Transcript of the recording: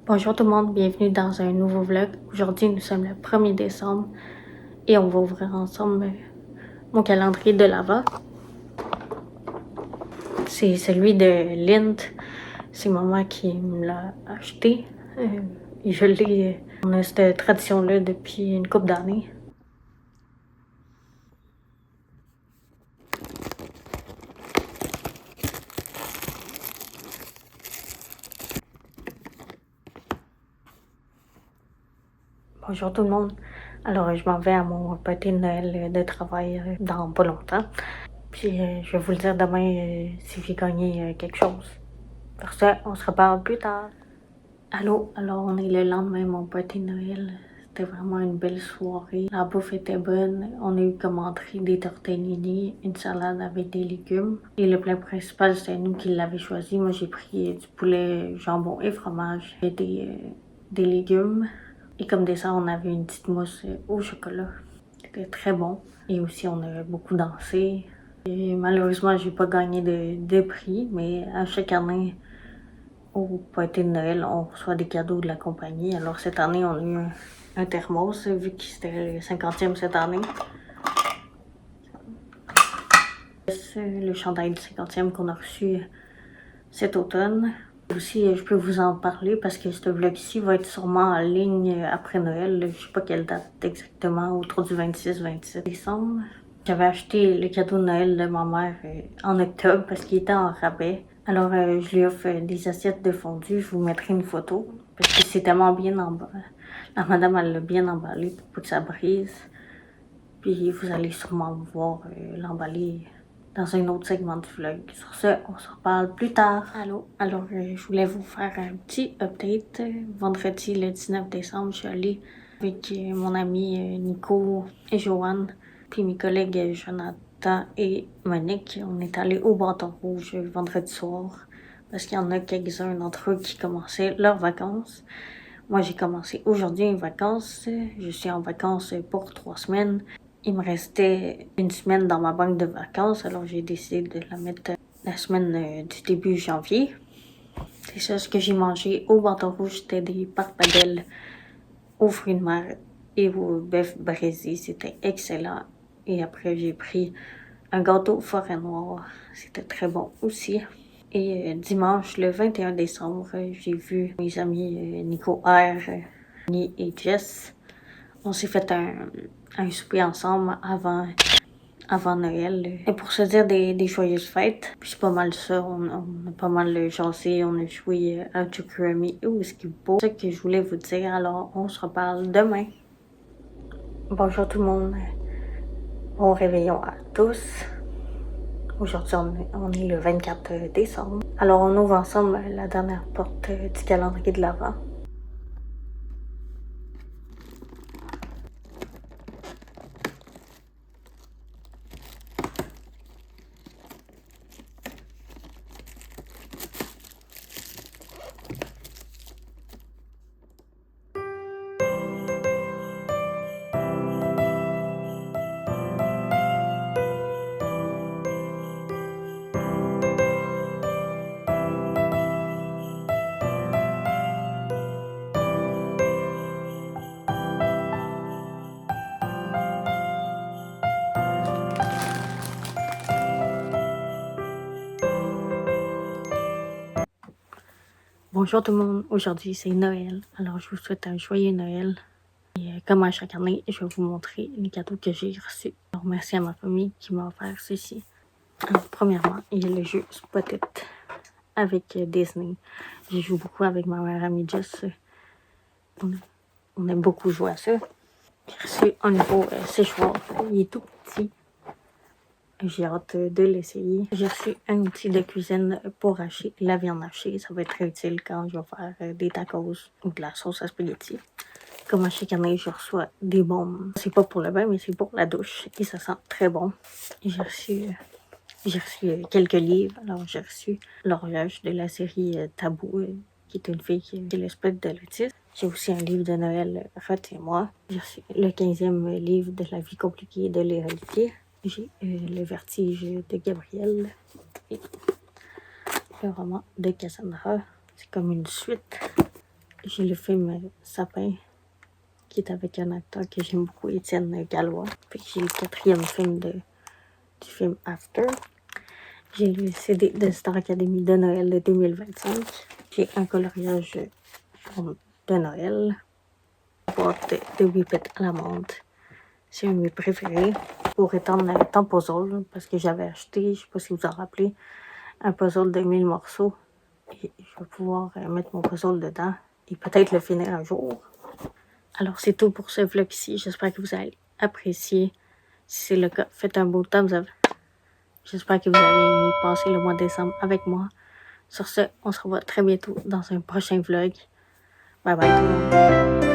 Bonjour tout le monde, bienvenue dans un nouveau vlog. Aujourd'hui, nous sommes le 1er décembre et on va ouvrir ensemble mon calendrier de l'Avent. C'est celui de Lindt. C'est maman qui me l'a acheté. Et je l'ai. On a cette tradition-là depuis une couple d'années. Bonjour tout le monde. Alors, je m'en vais à mon party de Noël de travail dans pas longtemps. Puis, je vais vous le dire demain si j'ai gagné quelque chose. Pour ça, on se reparle plus tard. Allô, alors on est le lendemain, mon party de Noël. C'était vraiment une belle soirée. La bouffe était bonne. On a eu comme entrée des tortellini, une salade avec des légumes. Et le plat principal, c'était nous qui l'avons choisi. Moi, j'ai pris du poulet, jambon et fromage et des légumes. Et comme dessert, on avait une petite mousse au chocolat. C'était très bon. Et aussi, on a beaucoup dansé. Et malheureusement, j'ai pas gagné de prix, mais à chaque année, au party de Noël, on reçoit des cadeaux de la compagnie. Alors cette année, on a eu un thermos, vu que c'était le 50e cette année. C'est le chandail du 50e qu'on a reçu cet automne. Aussi, je peux vous en parler parce que ce vlog-ci va être sûrement en ligne après Noël. Je sais pas quelle date exactement, autour du 26-27 décembre. J'avais acheté le cadeau de Noël de ma mère en octobre parce qu'il était en rabais. Alors, je lui offre des assiettes de fondue. Je vous mettrai une photo parce que c'est tellement bien emballé. La madame, elle l'a bien emballé pour pas que ça brise. Puis, vous allez sûrement voir l'emballer dans un autre segment du vlog. Sur ce, on se reparle plus tard. Allô? Alors, je voulais vous faire un petit update. Vendredi, le 19 décembre, je suis allée avec mon ami Nico et Joanne, puis mes collègues Jonathan et Monique. On est allés au Bâton Rouge vendredi soir parce qu'il y en a quelques-uns d'entre eux qui commençaient leurs vacances. Moi, j'ai commencé aujourd'hui les vacances. Je suis en vacances pour 3 semaines. Il me restait une semaine dans ma banque de vacances, alors j'ai décidé de la mettre la semaine du début janvier. C'est ça ce que j'ai mangé au Bâton Rouge, c'était des parpadelles aux fruits de mer et au bœuf braisé, c'était excellent. Et après j'ai pris un gâteau forêt noire, c'était très bon aussi. Et dimanche, le 21 décembre, j'ai vu mes amis Nico R, Annie et Jess. On s'est fait un souper ensemble avant Noël. Et pour se dire des joyeuses fêtes. Puis c'est pas mal ça. On a pas mal jasé. On a joué à Jokurami et au Skibo. C'est ce que je voulais vous dire. Alors, on se reparle demain. Bonjour tout le monde. Bon réveillon à tous. Aujourd'hui, on est le 24 décembre. Alors, on ouvre ensemble la dernière porte du calendrier de l'Avent. Bonjour tout le monde, aujourd'hui c'est Noël, alors je vous souhaite un joyeux Noël. Et comme à chaque année, je vais vous montrer les cadeaux que j'ai reçus. Alors, merci à ma famille qui m'a offert ceci. Alors, premièrement, il y a le jeu Spotted avec Disney. J'ai joué beaucoup avec ma mère amie Jess. On aime beaucoup jouer à ça. J'ai reçu un nouveau séchoir, il est tout petit. J'ai hâte de l'essayer. J'ai reçu un outil de cuisine pour hacher la viande hachée. Ça va être très utile quand je vais faire des tacos ou de la sauce à spaghetti. Comme à chaque année, je reçois des baumes. C'est pas pour le bain, mais c'est pour la douche. Et ça sent très bon. J'ai reçu quelques livres. Alors, j'ai reçu l'horloge de la série Tabou, qui est une fille qui est l'esprit de l'autisme. J'ai aussi un livre de Noël, Retiens-moi. J'ai reçu le 15e livre de La vie compliquée de Léa Olivier. J'ai Le vertige de Gabriel et le roman de Cassandra. C'est comme une suite. J'ai le film Sapin, qui est avec un acteur que j'aime beaucoup, Étienne Gallois. Puis j'ai le 4e film du film After. J'ai le CD de Star Academy de Noël de 2025. J'ai un coloriage de Noël. Boîte de Whippet à la menthe. C'est un de mes préférés. Pour étendre ton puzzle, parce que j'avais acheté, je sais pas si vous en rappelez, un puzzle de 1000 morceaux. Et je vais pouvoir mettre mon puzzle dedans et peut-être le finir un jour. Alors c'est tout pour ce vlog-ci. J'espère que vous allez apprécier. Si c'est le cas, faites un beau thumbs up. J'espère que vous avez aimé passer le mois de décembre avec moi. Sur ce, on se revoit très bientôt dans un prochain vlog. Bye bye tout le monde.